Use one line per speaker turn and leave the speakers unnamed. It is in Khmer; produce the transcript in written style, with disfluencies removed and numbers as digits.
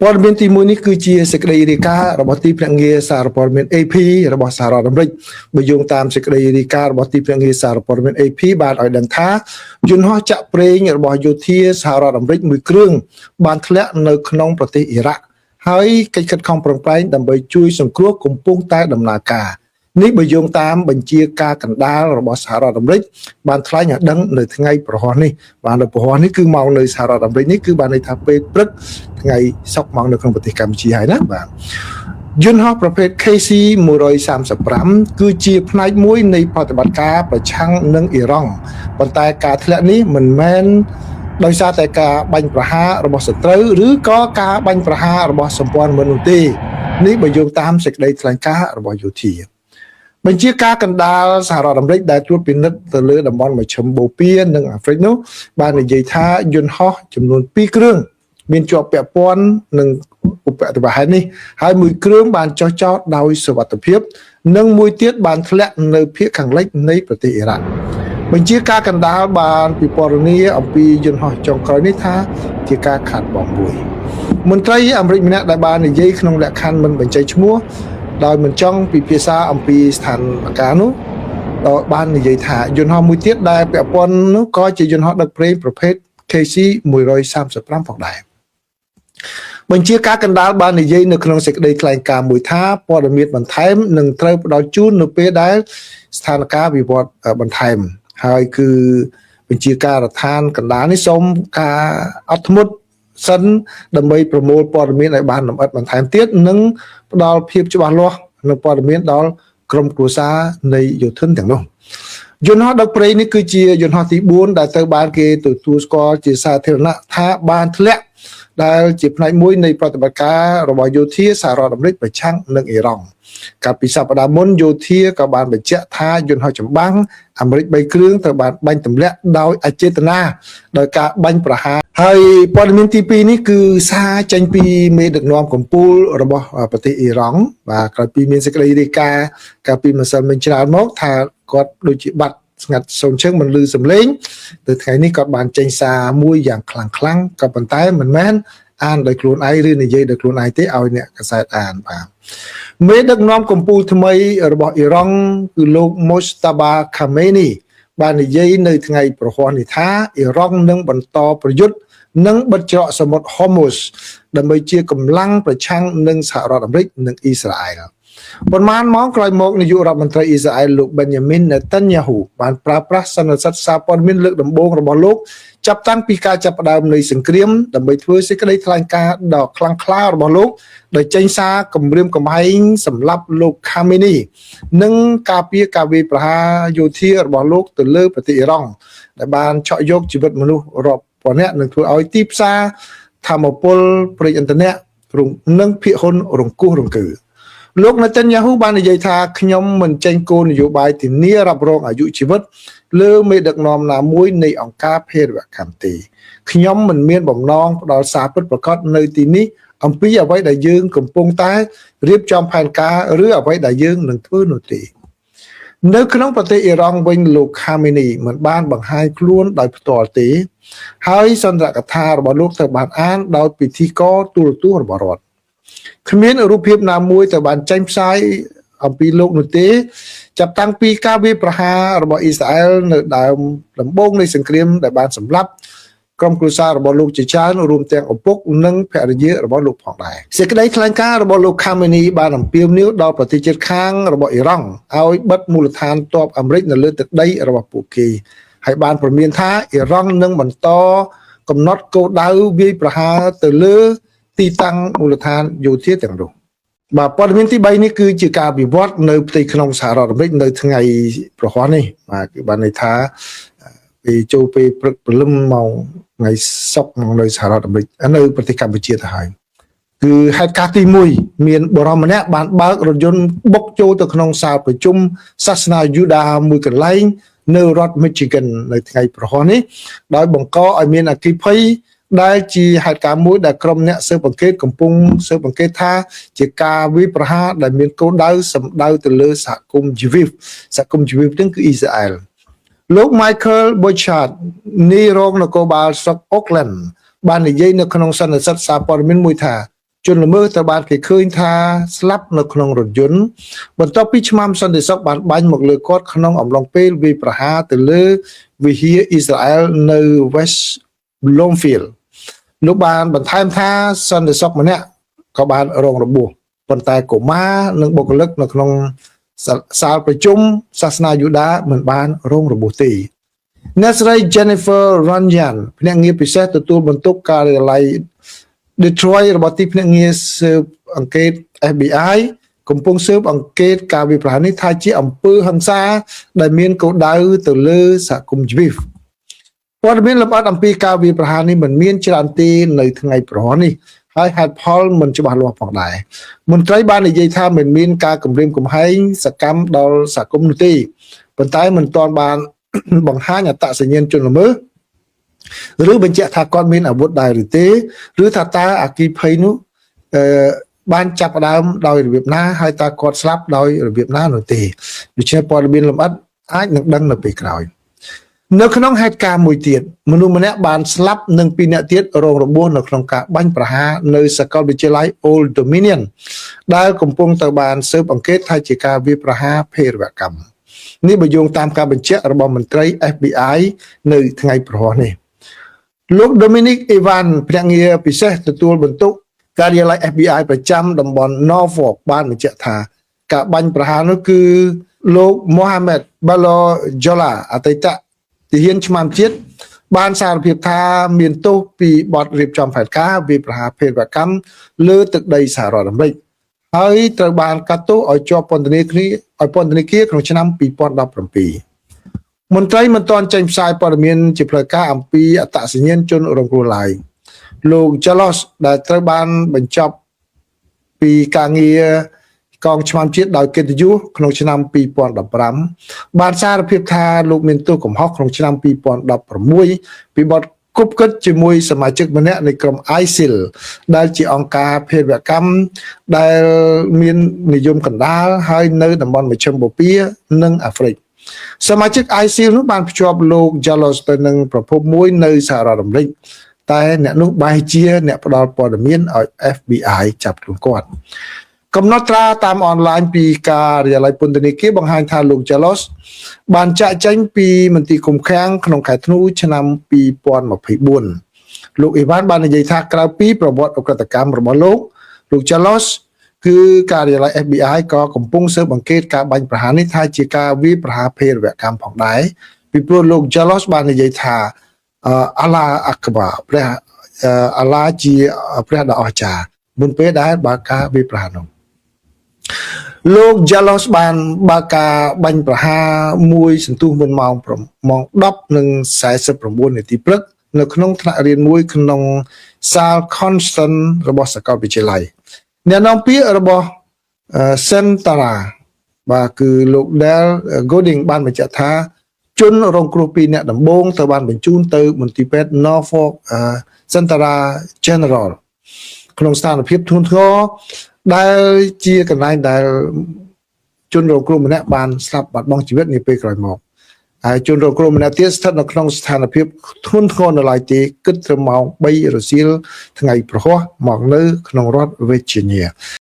ព័ត៌មានទី1នេះគឺជាសេចក្តីរាយការណ៍របស់ទីភ្នាក់ងារសារព័ត៌មាន AP របស់សហរដ្ឋអាមេរិកបើយោងតាមសេចក្តីរាយការណ៍របស់ទីភ្នាក់ងារសារព័ត៌មាន AP បានឲ្យដឹងថាយន្តហោះចាក់ប្រេងរបស់យោធាសហរដ្ឋអាមេរិកមួយគ្រឿងបានធ្លាក់នៅក្នុងប្រទេសអ៊ីរ៉ាក់ហើយកិច្ចខិតខំប្រឹងប្រែងដើម្បីជួយសង្គ្រោះកំពុងតែដំណើរការនេះបើយោងតាមបញ្ជាការកណ្ដាលរបស់សហរដ្ឋអាមេរិកបានថ្លែងឲ្យដឹងនៅថ្ងៃប្រហ័សនេះបាននៅប្រហ័សនេះគឺមកនៅសហរដ្ឋអាមេរិកនេះគឺបានន័យថាពេលព្រឹកថ្ងៃសុក្រមកនៅក្នុងប្រទេសកម្ពុជាហើយណាបាទយន្តហោះប្រភេទ KC-135 គឺជាផ្នែកមួយនៃប្រតិបត្តិការប្រឆាំងនឹងអ៊ីរ៉ង់ប៉ុន្តែការធ្លាក់នេះមិនមែនដោយសារតែការបាញ់ប្រហាររបស់សត្រូវឬក៏ការបាញ់ប្រហាររបស់សម្ព័ន្ធមិត្តនោះទេនេះបើយោងតាមសេចក្តីថ្លែងការណ៍របស់យោធាបញ្ជាការកណ្ដាលសហរដ្ឋអាមេរិកដែលត្រួតពិនិត្យទៅលើតំបន់មជ្ឈិមបូព៌ានិងអាហ្វ្រិកនោះបាននិយាយថាយន្តហោះចំនួន2គ្រឿងមានជាប់ពាក់ព័ន្ធនឹងឧបទ្ទវហេតុនេះហើយមួយគ្រឿងបានចុះចតដោយសុវត្ថិភាពនិងមួយទៀតបានធ្លាក់នៅភាគខាងលិចនៃប្រទេសអ៊ីរ៉ាក់បញ្ជាការកណ្ដាលបានពិពណ៌នាអំពីយន្តហោះចុងក្រោយនេះថាជាការខាតបង់មួយមន្ត្រីអាមេរិកម្នាក់ដែលបាននិយាយក្នុងលក្ខខណ្ឌមិនបញ្ចេញឈ្មោះដោយមិនចង់ពិភាក្សាអំពីស្ថានភាពនោះបាននិយាយថាយន្តហោះមួយទៀតដែលពាក់ព័ន្ធនោះក៏ជាយន្តហោះដឹកប្រេងប្រភេទ KC-135 ផងដែរបញ្ជាការកណ្ដាលបាននិយាយនៅក្នុងសេចក្តីថ្លែងការណ៍មួយថាព័ត៌មានបន្ថែមនឹងត្រូវផ្ដល់ជូននៅពេលដែលស្ថានភាពវិវត្តបន្ថែមហើយគឺបញ្ជាការដ្ឋានកណ្ដាលនេះសូមការអត់ធ្មត់សិនដើម្បីប្រមូលព័ត៌មានឲ្យបានលម្អិតបន្ថែមទៀតនិងផ្ដល់ភាពច្បាស់លាស់នៅព័ត៌មានដល់ក្រុមគ្រួសារនៃយោធិនទាំងនោះយន្តហោះដឹកប្រេងនេះគឺជាយន្តហោះទី4ដែលត្រូវបានគេទទួលស្គាល់ជាសាធារណៈថាបានធ្លាក់ដែលជាផ្នែកមួយនៃប្រតិបត្តិការរបស់យោធាសហរដ្ឋអាមេរិកប្រឆាំងនឹងអ៊ីរ៉ង់កាលពីសប្តាហ៍មុនយោធាក៏បានបញ្ជាក់ថាយន្តហោះចម្បាំងអាមេរិក3គ្រឿងត្រូវបានបាញ់ទម្លាក់ដោយអចេតនាដោយការបាញ់ប្រហារហើយព័ត៌មានទី2នេះគឺសារចេញពីមេដឹកនាំកម្ពុជារបស់ប្រទេសអ៊ីរ៉ង់បាទក្រោយពីមានសេចក្តីរាយការណ៍កាលពីម្សិលមិញច្រើនមកថាគាត់ដូចជាបាត់ស្ងាត់សូមជើងមិនលឺសំឡេងទៅថ្ងៃនេះគាត់បានចេញសារមួយយ៉ាងខ្លាំងក៏ប៉ុន្តែមិនមែនអានដោយខ្លួនឯងឬនិយាយដោយខ្លួនឯងទេឲ្យអ្នកកាសែតអានបាទមេដឹកនាំកម្ពុជាថ្មីរបស់អ៊ីរ៉ង់គឺលោក Mojtaba Khamenei បាននិយាយនៅថ្ងៃប្រហ័សនេះថាអ៊ីរ៉ង់នឹងបន្តប្រយុទ្ធនិងបិទច្រកសមុទ្រ Hormuz ដើម្បីជាកម្លាំងប្រឆាំងនឹងសហរដ្ឋអាមេរិកនិងអ៊ីស្រាអែលប៉ុន្មានម៉ោងក្រោយមកនាយករដ្ឋមន្ត្រីអ៊ីស្រាអែលលោក Benjamin Netanyahu បានប្រើប្រាស់សន្និសីទសារព័ត៌មានលើកដំបូងរបស់លោកចាប់តាំងពីការចាប់ផ្ដើមនៃសង្គ្រាមដើម្បីធ្វើសេចក្តីថ្លែងការណ៍ដ៏ខ្លាំងក្លារបស់លោកដោយចេញសារគម្រាមកំហែងសម្រាប់លោក Khamenei និងការពារការវាយប្រហារយោធារបស់លោកទៅលើប្រទេសអ៊ីរ៉ង់ដែលបានឆក់យកជីវិតមនុស្សរាប់ពាន់នាក់និងធ្វើឲ្យទីផ្សារថាមពលប្រេងឥន្ធនៈនិងភាគហ៊ុនរង្គោះរង្គើលោក Netanyahu បាននិយាយថាខ្ញុំមិនចេញគោលនយោបាយធានារ៉ាប់រងអាយុជីវិតលើមេដឹកនាំណាមួយនៃអង្គការភេរវកម្មទេខ្ញុំមិនមានបំណងផ្ដល់សារពិតប្រាកដនៅទីនេះអំពីអ្វីដែលយើងកំពុងតែរៀបចំផែនការឬអ្វីដែលយើងនឹងធ្វើនោះទេនៅក្នុងប្រទេសអ៊ីរ៉ង់វិញលោក Khamenei មិនបានបង្ហាញខ្លួនដោយផ្ទាល់ទេហើយសន្ទរកថារបស់លោកត្រូវបានអានដោយពិធីករទូរទស្សន៍របស់រដ្ឋគ្មានរូបភាពណាមួយត្រូវបានចេញផ្សាយអំពីលោកនោះទេចាប់តាំងពីការវាយប្រហាររបស់អ៊ីស្រាអែលនៅដើមដំបូងនៃសង្គ្រាមដែលបានសម្លាប់ក្រុមគ្រួសាររបស់លោកជាច្រើនរួមទាំងឪពុកនិងភរិយារបស់លោកផងដែរសេចក្តីថ្លែងការណ៍របស់លោក Khamenei បានអំពាវនាវដល់ប្រទេសជិតខាងរបស់អ៊ីរ៉ង់ឲ្យបិទមូលដ្ឋានទ័ពអាមេរិកនៅលើទឹកដីរបស់ពួកគេហើយបានព្រមានថាអ៊ីរ៉ង់នឹងបន្តកំណត់គោលដៅវាយប្រហារទៅលើទីតាំងមូលដ្ឋានយោធាទាំងនោះបាទព័ត៌មានទី3នេះគឺជាការវិវត្តនៅផ្ទៃក្នុងសហរដ្ឋអាមេរិកនៅថ្ងៃប្រហ័សនេះបាទគឺបានន័យថាពីចូលពេលព្រឹកព្រលឹមម៉ោងថ្ងៃសុក្រនៅសហរដ្ឋអាមេរិកនៅប្រទេសកម្ពុជាទៅហើយគឺហេតុការណ៍ទី1មានបរិមម្នាក់បានបើករថយន្តបុកចូលទៅក្នុងសាលប្រជុំសាសនាយូដាមួយកន្លែងនៅរដ្ឋ Michigan នៅថ្ងៃប្រហ័សនេះដោយបង្កឲ្យមានអគ្គិភ័យដែលជាហេតុការណ៍មួយដែលក្រុមអ្នកស៊ើបអង្កេតកំពុងស៊ើបអង្កេតថាជាការវាយប្រហារដែលមានគោលដៅសម្ដៅទៅលើសហគមន៍ជីវីវហ្នឹងគឺអ៊ីស្រាអែលលោក Michael Borchardt នាយរងនគរបាលស្រុក Oakland បាននិយាយនៅក្នុងសន្និសីទសារព័ត៌មានមួយថា ជនល្មើសត្រូវបានគេឃើញថាស្លាប់នៅក្នុងរថយន្តបន្ទាប់ពីឆ្មាំសន្តិសុខបានបាញ់មកលើគាត់ក្នុងអំឡុងពេលវាយប្រហារទៅលើវិហារអ៊ីស្រាអែលនៅ West Bloomfield លោកបានបន្ថែមថាសន្តិសុខម្នាក់ក៏បានរងរបួសប៉ុន្តែកុមារនិងបុគ្គលិកនៅក្នុងសាលប្រជុំសាសនាយូដាមិនបានរងរបួសទេអ្នកស្រី Jennifer Runyan ភ្នាក់ងារពិសេសទទួលបន្ទុកការិយាល័យ Detroit របស់ទីភ្នាក់ងារស៊ើបអង្កេត FBI កំពុងស៊ើបអង្កេតការវាយប្រហារនេះថាជាអំពើហិង្សាដែលមានគោលដៅទៅលើសហគមន៍ជីវិតព័ត៌មានលម្អិតអំពីការវាយប្រហារនេះមិនមានច្រើនទេនៅថ្ងៃប្រហ័ននេះហើយហេតុផលមិនច្បាស់លាស់ផងដែរមន្ត្រីបាននិយាយថាមិនមានការគំរាមកំហែងសកម្មដល់សហគមន៍នោះទេប៉ុន្តែមិនទាន់បានបង្ហាញអត្តសញ្ញាណជនល្មើសឬបញ្ជាក់ថាគាត់មានអាវុធដែរឬទេឬថាតើអគ្គិភ័យនោះបានចាប់ផ្ដើមដោយរបៀបណាហើយតើគាត់ស្លាប់ដោយរបៀបណានោះទេដូច្នេះព័ត៌មានលម្អិតអាចនឹងដឹងនៅពេលក្រោយនៅក្នុងហេតុការណ៍មួយទៀតមនុស្សម្នាក់បានស្លាប់និងពីរនាក់ទៀតរងរបួសនៅក្នុងការបាញ់ប្រហារនៅសាកលវិទ្យាល័យ Old Dominion ដែលកំពុងទៅបានស៊ើបអង្កេតថាជាការវាយប្រហារភេរវកម្មនេះបើយោងតាមការបញ្ជាក់របស់មន្ត្រី FBI នៅថ្ងៃប្រហ័សនេះលោក Dominic Evan ភ្នាក់ងារពិសេសទទួលបន្ទុកការិយាល័យ FBI ប្រចាំតំបន់ Norfolk បានបញ្ជាក់ថាការបាញ់ប្រហារនោះគឺលោក Mohammed Balojola អតីតទាហានឆ្មាំជាតិបានសារភាពថាមានទោសពីបទរៀបចំផែនការវាយប្រហារភេរវកម្មលើទឹកដីសហរដ្ឋអាមេរិកហើយត្រូវបានកាត់ទោសឲ្យជាប់ពន្ធនាគារក្នុងឆ្នាំ2017មន្ត្រីមិនទាន់ចេញផ្សាយព័ត៌មានជាផ្លូវការអំពីអត្តសញ្ញាណជនរងគ្រោះឡើយលោក Jalos ដែលត្រូវបានបញ្ចប់ពីការងារកងឆ្មាំជាតិដោយកិត្តិយសក្នុងឆ្នាំ2015បានសារភាពថាលោកមានទោសកំហុសក្នុងឆ្នាំ2016ពីបទគប់គិតជាមួយសមាជិកម្នាក់នៃក្រុម ISIL ដែលជាអង្គការភេរវកម្មដែលមាននិយមកណ្ដាលហើយនៅតំបន់មជ្ឈិមបូព៌ានិងអាហ្វ្រិកសមាជិក ISIL នោះបានភ្ជាប់លោក Jalos ទៅនឹងប្រភពមួយនៅសហរដ្ឋអាមេរិកតែអ្នកនោះបែរជាអ្នកផ្ដល់ព័ត៌មានឲ្យ FBI ចាប់ខ្លួនគាត់កំណត់ត្រាតាមអនឡាញពីការិយាល័យពន្ធនាគារបង្ហាញថាលោក Jalos បានចាកចេញពីមន្ទីរឃុំឃាំងក្នុងខែធ្នូឆ្នាំ2024លោកអេវ៉ាន់បាននិយាយថាក្រៅពីប្រវត្តិឧក្រិដ្ឋកម្មរបស់លោក Jalos គឺការិយាល័យ FBI ក៏កំពុងស៊ើបអង្កេតការបាញ់ប្រហារនេះថាជាការវាយប្រហារភេរវកម្មផងដែរពីព្រោះលោក Jalos បាននិយាយថាអាឡាអាក្បាព្រះអាឡាជាព្រះដ៏អស្ចារ្យមុនពេលដែលបើកការវាយប្រហារនោះលោក Jalos បានបើកការបាញ់ប្រហារមួយសន្ទុះមុនម៉ោង10:49នាទីព្រឹកនៅក្នុងថ្នាក់រៀនមួយក្នុងសាល Constant របស់សាកលវិទ្យាល័យអ្នកនាំពាក្យរបស់ Sentara បាទគឺលោក Del Gooding បានបញ្ជាក់ថាជនរងគ្រោះពីរអ្នកដំបូងត្រូវបានបញ្ជូនទៅមន្ទីរពេទ្យ Norfolk Sentara General ក្នុងស្ថានភាពធ្ងន់ធ្ងរដែលជាកន្លែងដែលជនរងគ្រោះម្នាក់បានស្លាប់បាត់បង់ជីវិតនាពេលក្រោយមកហើយជនរងគ្រោះម្នាក់ទៀតស្ថិតនៅក្នុងស្ថានភាពធ្ងន់ធ្ងរនៅឡើយទេគិតត្រឹមម៉ោង3រសៀលថ្ងៃប្រហ័សមកនៅក្នុងរដ្ឋ Virginia